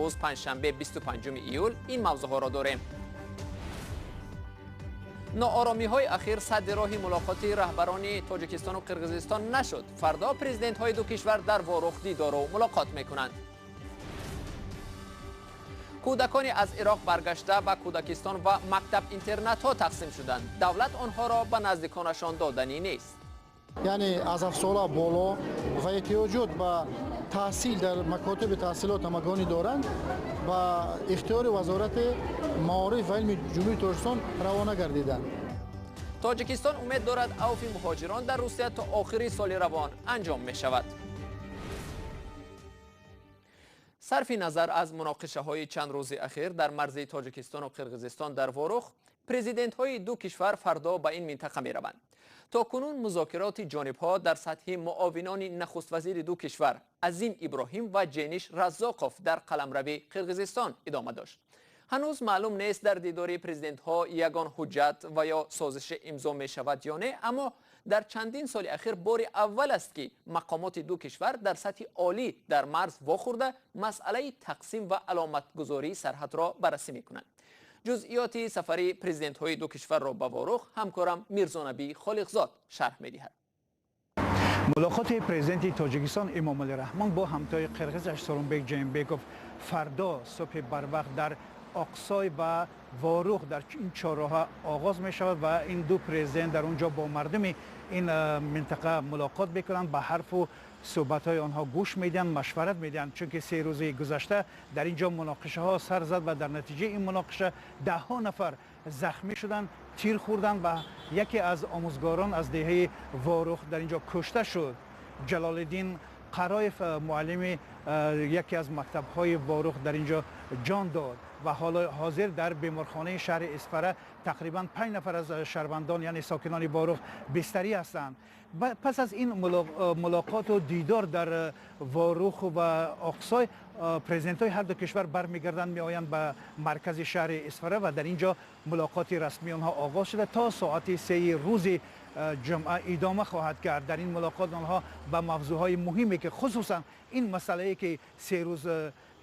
امروز پنجشنبه 25 ایول این موضوع ها را داریم. ناآرامی های اخیر سد راه ملاقات رهبران تاجیکستان و قرقیزستان نشد. فردا پرزیدنت های دو کشور در واروخ دیدار و ملاقات میکنند. کودکانی از عراق برگشته به کودکستان و مکتب اینترنت ها تقسیم شدند. دولت آنها را به نزدیکانشان دادنی نیست. یعنی از افسولا بالا و احتیاجات به تحصیل در مکاتب تحصیلات همگانی دارند و اختیار وزارت معارف و علم جمهوری تاجیکستان روانه گردیدند. تاجیکستان امید دارد عفو مهاجران در روسیه تا آخر سال روان انجام می شود. صرف نظر از مناقشه های چند روز اخیر در مرز تاجیکستان و قرقیزستان در واروخ، پرزیدنت های دو کشور فردا به این منطقه می روند. تا کنون مذاکرات جانب ها در سطح معاونان نخست وزیر دو کشور عظیم ابراهیم و جینیش رزاقوف در قلمرو قرقیزستان ادامه داشت. هنوز معلوم نیست در دیدار پرزیدنت ها یگان حجت و یا سازش امضا می شود یا نه، اما در چندین سال اخیر بار اول است که مقامات دو کشور در سطح عالی در مرز واخورده مسئله تقسیم و علامت گذاری سرحد را بررسی می کنند. جزئیات سفر پرزیدنت های دو کشور را به واروخ همکارم میرزا نبی خالقزاد شرح می دهد. ملاقات پرزیدنت تاجیکستان امامعلی رحمان با همتای قرقیزش سورونبک جیمبکوف فردا صبح بروقت در آقسای و واروخ در این چهارراه آغاز می شود و این دو پرزیدنت در اونجا با مردم این منطقه ملاقات میکنند، به حرف و صحبت های آنها گوش میدن، مشورت میدن، چون که 3 روز گذشته در اینجا مناقشه ها سر زد و در نتیجه این مناقشه 10 نفر زخمی شدند، تیر خوردند و یکی از آموزگاران از دهه واروخ در اینجا کشته شد. جلال الدین قرایف معلم یکی از مکتب های واروخ در اینجا جان داد و حالا حاضر در بیمارخانه شهر اسفره تقریبا 5 نفر از شهروندان یعنی ساکنان واروخ بستری هستند. پس از این ملاقات و دیدار در واروخ و آقسای، پرزیدنت های هر دو کشور برمیگردند میآیند به مرکز شهر اسفره و در اینجا ملاقات رسمی آنها آغاز شده تا ساعت 3 روز جمعه ادامه خواهد کرد. در این ملاقات آنها به موضوعهای مهمی که خصوصا این مسئله که 3 روز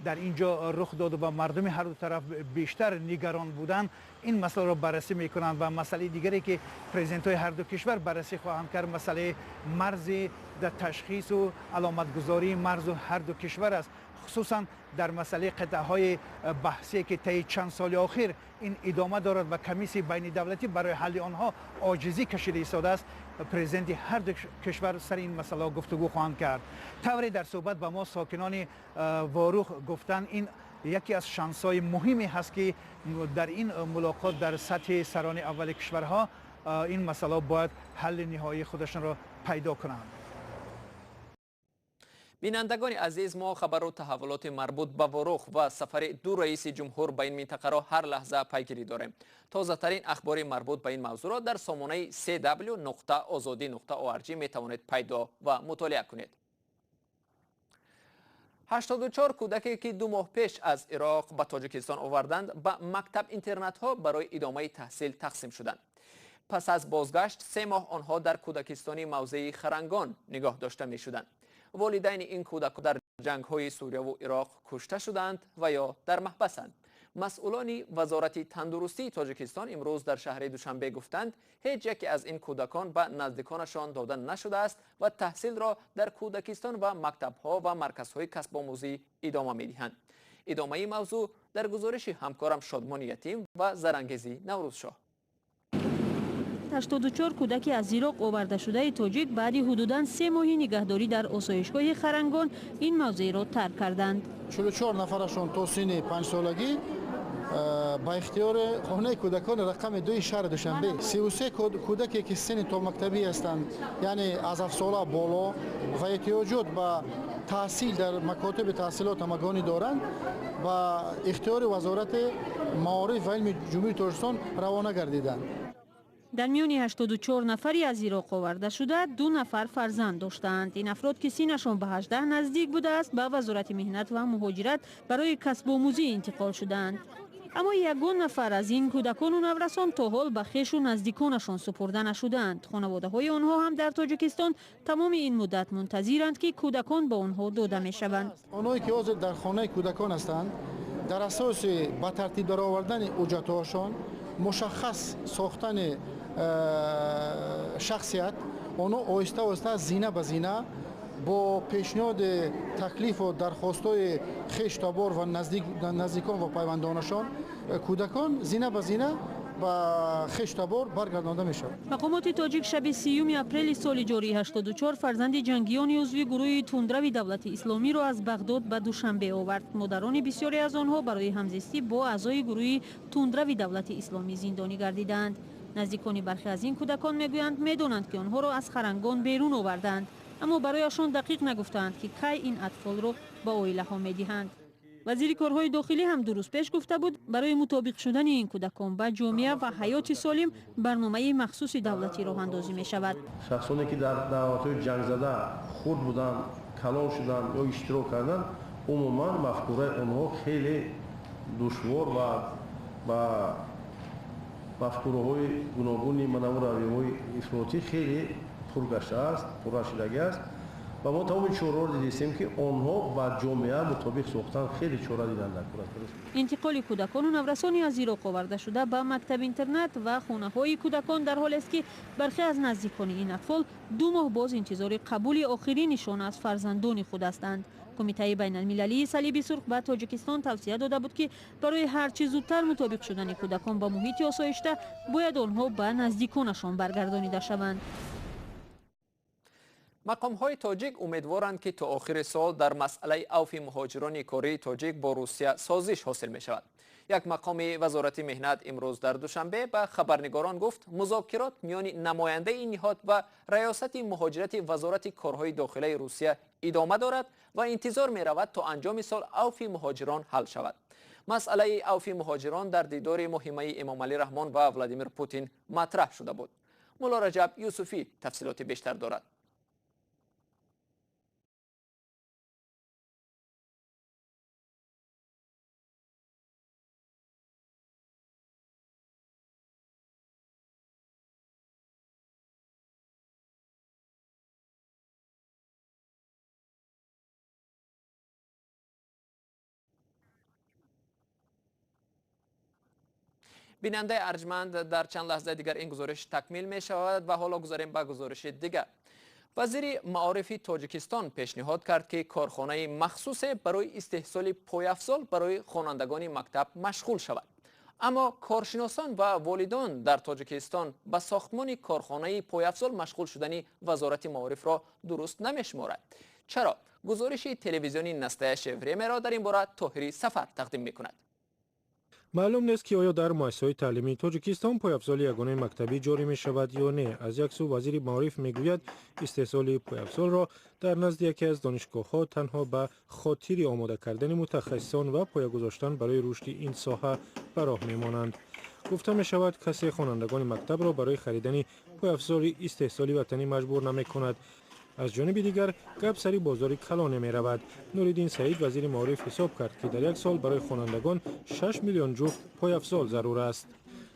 در اینجا رخ داد و مردم هر دو طرف بیشتر نگران بودند این مسئله را بررسی میکنند و مسئله دیگری که پرزیدنت های هر دو کشور بررسی خواهند کرد مسئله مرز در تشخیص و علامت گذاری مرز هر دو کشور است، خصوصا در مسئله قطعه های بحثی که طی چند سال اخیر این ادامه دارد و کمیسیون بین دولتی برای حل آنها عاجزی کشیده ایستاده است. پرزیدنت هر دو کشور سر این مسئله گفتگو خواهند کرد. طوری در صحبت با ما ساکنان واروخ گفتن این یکی از شانس‌های مهمی هست که در این ملاقات در سطح سران اول کشورها این مسئله باید حل نهایی خودشان را پیدا کنند. بینندگان عزیز، ما خبر و تحولات مربوط به واروخ و سفر دو رئیس جمهور به این منطقه را هر لحظه پیگیری داریم. تازه ترین اخبار مربوط به این موضوع را در سامانه cw.azadi.org می توانید پیدا و مطالعه کنید. 84 کودکی که 2 ماه پیش از عراق به تاجیکستان آوردند به مکتب اینترنت ها برای ادامه تحصیل تقسیم شدند. پس از بازگشت 3 ماه آنها در کودکستانی موضع خرنگان نگاه داشته می شدند. والدین این کودک در جنگ های سوریه و عراق کشته شدند و یا در محبسند. مسئولان وزارت تندرستی تاجیکستان امروز در شهر دوشنبه گفتند هیچ یکی از این کودکان به نزدیکانشان داده نشده است و تحصیل را در کودکستان و مکتب‌ها و مرکزهای کسب آموزی ادامه می‌دهند. ادامه این موضوع در گزارش همکارم شادمان یتیم و زرنگزی نوروزشاه. 84 کودک از عراق آورده شده تاجیک بعد حدوداً 3 ماهی نگهداری در آسایشگاه خرنگان این موضع را ترک کردند. 44 نفرشان تا سن 5 سالگی با اختیار خانه کودکان رقم 2 شهر دوشنبه. 33 کودکی که سن تا مکتبی هستند یعنی از 7 ساله بالا و احتیاجات به تحصیل در مکاتب تحصیلات همگانی دارند و اختیار وزارت معارف و علم جمهوری تاجیکستان روانه گردیدند. در میان 84 نفری از عراق آورده شده 2 نفر فرزند داشتند. این افراد که سنشان به 18 نزدیک بوده است به وزارت مهنت و مهاجرت برای کسب آموزی انتقال شدند. اما یگان نفر از این کودکان و نورسان تا حال به خویش و نزدیکانشان سپرده نشدند. خانواده های آنها هم در تاجیکستان تمام این مدت منتظرند که کودکان به آنها داده می شوند. آنهایی که حاضر در خانه کودکان هستند در اساس به ترتیب درآوردن حجت‌هاشان مشخص ساختن شخصیت آنها آهسته آهسته زینه به زینه با پیشنهاد تکلیف و درخواست‌های خویش تبار و نزدیکان و پیوندانشان کودکان زینه به زینه با خویش تبار برگردانده میشود. مقامات تاجیک شب 30 اپریل سال جاری 84 فرزند جنگیان عضو گروه تندروی دولت اسلامی را از بغداد به دوشنبه آورد. مادران بسیاری از آنها برای همزیستی با اعضای گروه تندروی دولت اسلامی زندانی گردیدند. نزدیکان برخی از این کودکان میگویند میدانند که آنها را از خرنگان بیرون آوردند، اما برایشان دقیق نگفتند که کی این اطفال را به عائله ها میدهند. وزیر کارهای داخلی هم دو روز پیش گفته بود برای مطابق شدن این کودکان با جامعه و حیات سالم برنامه مخصوص دولتی راه اندازی می شود. شخصانی که در دعوت‌های جنگ زده خود بودند، کلان شدند یا اشتراک کردند، عموما مفکوره آنها خیلی دشوار و با مفکوره‌های گوناگونی منو رویه‌های افراطی خیلی پرگشته است، پررسیدگی است و ما تمام چهره را دیدیم که آنها با جامعه مطابق ساختن خیلی چهره دیدن در کورت. انتقال کودکان و نورسان از عراق آورده شده به مکتب اینترنت و خانه‌های کودکان در حالی است که برخی از نزدیکان این اطفال 2 ماه باز انتظار قبول آخرینشان از فرزندان خود هستند. کمیته بین المللی صلیب سرخ به تاجیکستان توصیه داده بود که برای هر چه زودتر مطابق شدن کودکان با محیط آسایشته باید آنها به نزدیکانشان برگردانیده شوند. مقام‌های تاجیک امیدوارند که تا آخر سال در مسئله عفو مهاجران کاری تاجیک با روسیه سازش حاصل می شود. یک مقام وزارت مهنت امروز در دوشنبه به خبرنگاران گفت مذاکرات میان نماینده این نهاد و ریاست مهاجرت وزارت کارهای داخلی روسیه ادامه دارد و انتظار می رود تا انجام سال عفو مهاجران حل شود. مسئله عفو مهاجران در دیدار مهمه امام علی رحمان و ولادیمیر پوتین مطرح شده بود. مولا رجب یوسفی تفصیلات بیشتر دارد. بیننده ارجمند در چند لحظه دیگر این گزارش تکمیل می شود و حالا گذاریم به گزارش دیگر. وزیر معارف تاجیکستان پیشنهاد کرد که کارخانه مخصوص برای استحصال پایافزال برای خوانندگان مکتب مشغول شود. اما کارشناسان و والدان در تاجیکستان به ساختمان کارخانه پایافزال مشغول شدن وزارت معارف را درست نمی‌شمارد. چرا؟ گزارش تلویزیونی نسته شفره را در این باره طاهری سفر تقدیم می‌کند. معلوم نیست که آیا در مؤسسه‌های تعلیمی تاجیکستان پایافزال یگانه مکتبی جاری می شود یا نه. از یک سو وزیر معارف میگوید استحصال پایافزال را در نزد یکی از دانشگاه‌ها تنها به خاطر آماده کردن متخصصان و پایه گذاشتن برای رشد این ساحه به راه میمانند. گفته می شود کسی خوانندگان مکتب را برای خریدن پایافزال استحصالی وطنی مجبور نمی کند. از جانب دیگر گپ سری بازار کلان نمی رود. نوریدین سعید وزیر معارف حساب کرد که در یک سال برای خوانندگان 6 میلیون جفت پایافزال ضرور است.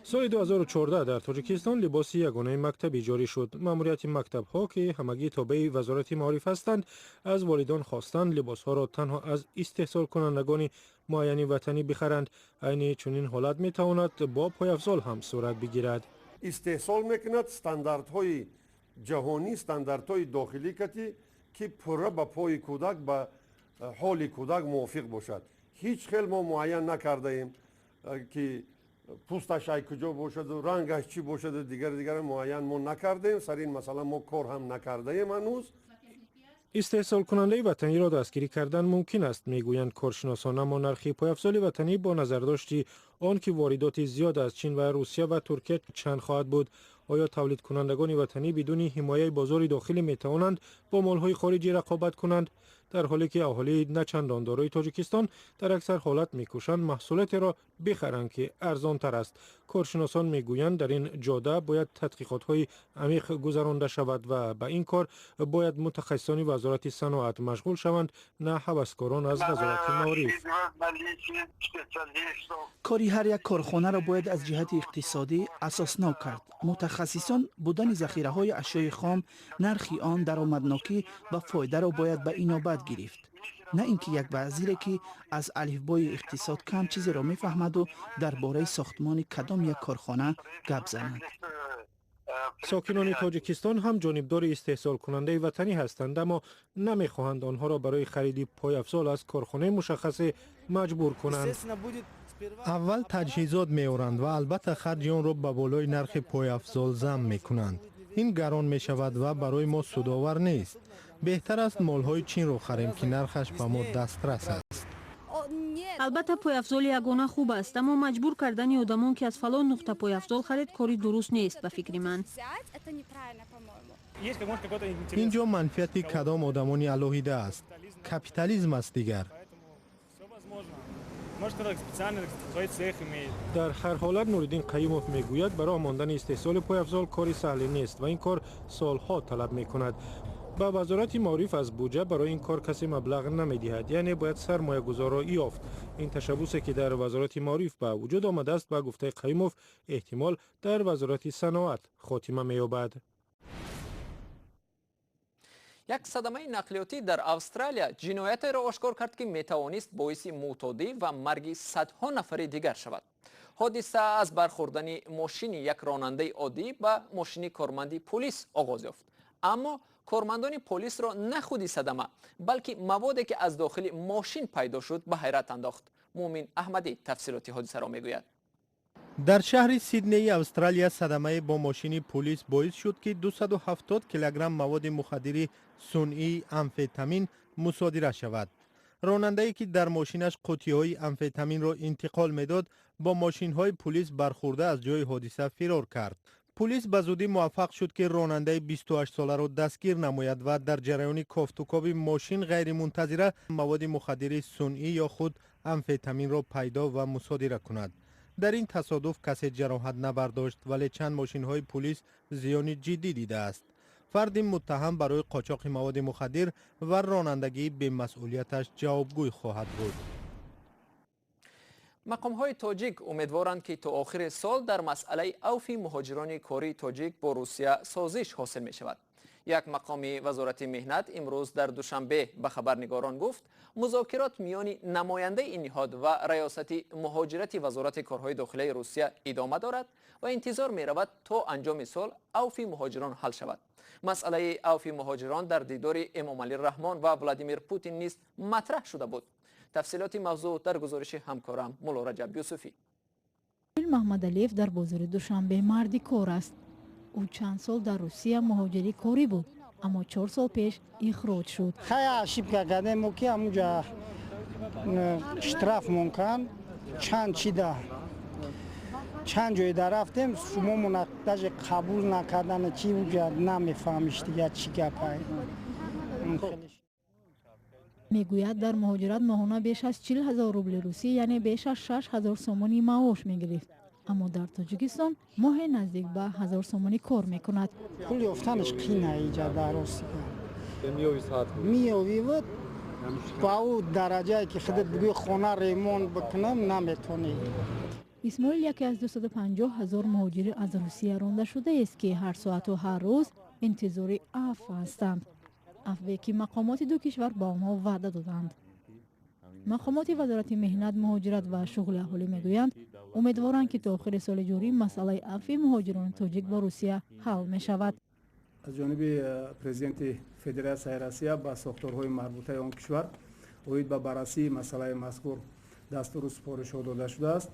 سال 2014 در تاجیکستان لباس یگانه مکتبی جاری شد. ماموریت مکتب ها که همگی تابع وزارت معارف هستند از والدان خواستند لباس ها را تنها از استحصال کنندگان معین وطنی بخرند. عین چنین حالت می تواند با پایافزال هم صورت بگیرد. استحصال میکند استانداردهای جهانی، استانداردهای داخلی کتی که پورا با پای کودک با حال کودک موافق باشد. هیچ خیلی ما معین نکرده ایم که پوستش ای کجا باشد و رنگش چی باشد و دیگر معین ما نکرده ایم. سر این مثلا ما کار هم نکرده ایم هنوز. استحصال کننده وطنی را دستگیری کردن ممکن است میگویند کارشناسان، اما نرخ پایافزال وطنی با نظرداشتی آن که واردات زیاد از چین و روسیه و ترکیه چند خواهد بود. آیا تولید کنندگان وطنی بدون حمایت بازار داخلی می توانند با مال‌های خارجی رقابت کنند؟ در حالی که اهالی نچندان دارای تاجیکستان در اکثر حالت میکوشند محصولات را بخرند که ارزان تر است. کارشناسان میگویند در این جاده باید تحقیقات های عمیق گذرانده شود و به این کار باید متخصصان وزارت صنعت مشغول شوند، نه هوسکاران از وزارت معارف. کاری هر یک کارخانه را باید از جهت اقتصادی اساسناک کرد. متخصصان بودن ذخیره های اشیاء خام، نرخی آن، درآمدناکی و فایده را باید به اینابت گرفت. نه اینکه یک وزیری که از الفبای اقتصاد کم چیزی را میفهمد و درباره ساختمان کدام یک کارخانه گپ زند. ساکنان تاجیکستان هم جانبدار استحصال کننده وطنی هستند، اما نمیخواهند آنها را برای خرید پایافزال از کارخانه مشخص مجبور کنند. اول تجهیزات می‌آورند و البته خرج آن را به بالای نرخ پایافزال ضم می‌کنند. این گران می‌شود و برای ما سودآور نیست. بهتر است مال‌های چین را خریم که نرخش به ما دسترس است. البته پایافزال یگانه خوب است، اما مجبور کردن آدمان که از فلان نقطه پایافزال خرید کاری درست نیست به فکر من. اینجا منفیت کدام آدمانی علاهیده است. کپیتالیسم است دیگر. در هر حالت نوردین قیوموف میگوید برای ماندن استحصال پایافزال کاری سهل نیست و این کار سالها طلب میکند. به وزارت معارف از بودجه برای این کار کسی مبلغ نمیدهد، یعنی باید سرمایه گذاری یافت. این تشبوسی که در وزارت معارف به وجود آمده است به گفته قیوموف احتمال در وزارت صنعت خاتمه مییابد. یک صدمه نقلیاتی در استرالیا جنایت را آشکار کرد که میتوانست باعث معتادی و مرگ صدها نفر دیگر شود. حادثه از برخوردن ماشین یک راننده عادی به ماشین کارمند پلیس آغاز یافت، اما کارمندان پلیس را نه خودی صدمه بلکه موادی که از داخل ماشین پیدا شد به حیرت انداخت. مومن احمدی تفصیلات حادثه را میگوید. در شهر سیدنی استرالیا صدمه با ماشین پلیس باعث شد که 270 کیلوگرم مواد مخدر صنعی امفتامین مصادره شود. راننده‌ای که در ماشینش قوطی‌های امفتامین را انتقال می‌داد با ماشین‌های پلیس برخورده از جای حادثه فرار کرد. پلیس به زودی موفق شد که راننده 28 ساله را دستگیر نماید و در جریان کافتوکاو ماشین غیر منتظره مواد مخدر صنعی یا خود امفتامین را پیدا و مصادره کند. در این تصادف کسی جراحت نبرداشت، ولی چند ماشین‌های پلیس زیان جدی دیده است. فرد متهم برای قاچاق مواد مخدر و رانندگی به مسئولیتش جوابگوی خواهد بود. مقام‌های تاجیک امیدوارند که تا آخر سال در مسئله عفو مهاجران کاری تاجیک با روسیه سازش حاصل می شود. یک مقام وزارت مهنت امروز در دوشنبه به خبرنگاران گفت مذاکرات میان نماینده این نهاد و ریاست مهاجرت وزارت کارهای داخلی روسیه ادامه دارد و انتظار می رود تا انجام سال عفو مهاجران حل شود. مسئله عفو مهاجران در دیدار امام علی رحمان و ولادیمیر پوتین نیز مطرح شده بود. تفصیلات موضوع در گزارش همکارم مولا رجب یوسفی. محمد علیف در بازار دوشنبه مردی کار است. او چند سال در روسیه مهاجری کاری بود، اما 4 سال پیش اخراج شد. خیلی اشتباه کردیم که همونجا اشتراف ممکن چند جای در رفتیم شما مناقض قبول نکردن چی اونجا نمیفهمیش دیگه چی گپه. میگوید در مهاجرت ماهانه بیش از 40,000 روبل روسی یعنی بیش از 6,000 سومانی معاش میگرفت، اما در تاجیکستان ماه نزدیک به 1000 سومانی کار میکند. پول یافتنش قینه اینجا در روسیه. میوی بود با او درجه که خودت بگوی خانه ریمون بکنم نمیتونی. اسماعیل یکی از 250,000 مهاجر از روسیه رانده شده است که هر ساعت و هر روز انتظار عفو هستند. عفوی که مقامات دو کشور با آنها وعده دادند. مقامات وزارت مهنت، مهاجرت و شغل اهالی میگویند امیدوارند که تا آخر سال جاری مسئله عفو مهاجران تاجیک با روسیه حل می شود. از جانب پرزیدنت فدراسیون روسیه با ساختارهای مربوطه آن کشور اوید به بررسی مسئله مذکور دستور سپارش داده شده است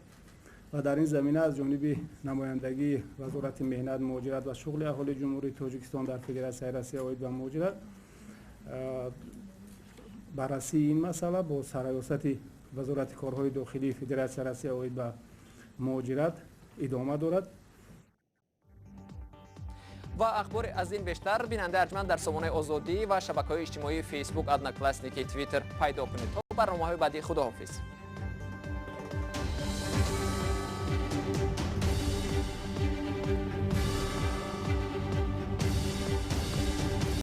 و در این زمینه از جانب نمایندگی وزارت مهنت، مهاجرت و شغل اهالی جمهوری تاجیکستان در فدراسیون روسیه اوید به مهاجرت بررسی این مسئله با سرریاست وزارت کارهای داخلی فدراسیون روسیه اوید به مهاجرت ادامه دارد. و اخبار از این بیشتر بیننده ارجمند در سامانه آزادی و شبکه‌های اجتماعی فیسبوک، ادنا کلاسنیکی، توییتر پیدا کنید. تا برنامه‌های بعدی، خداحافظ.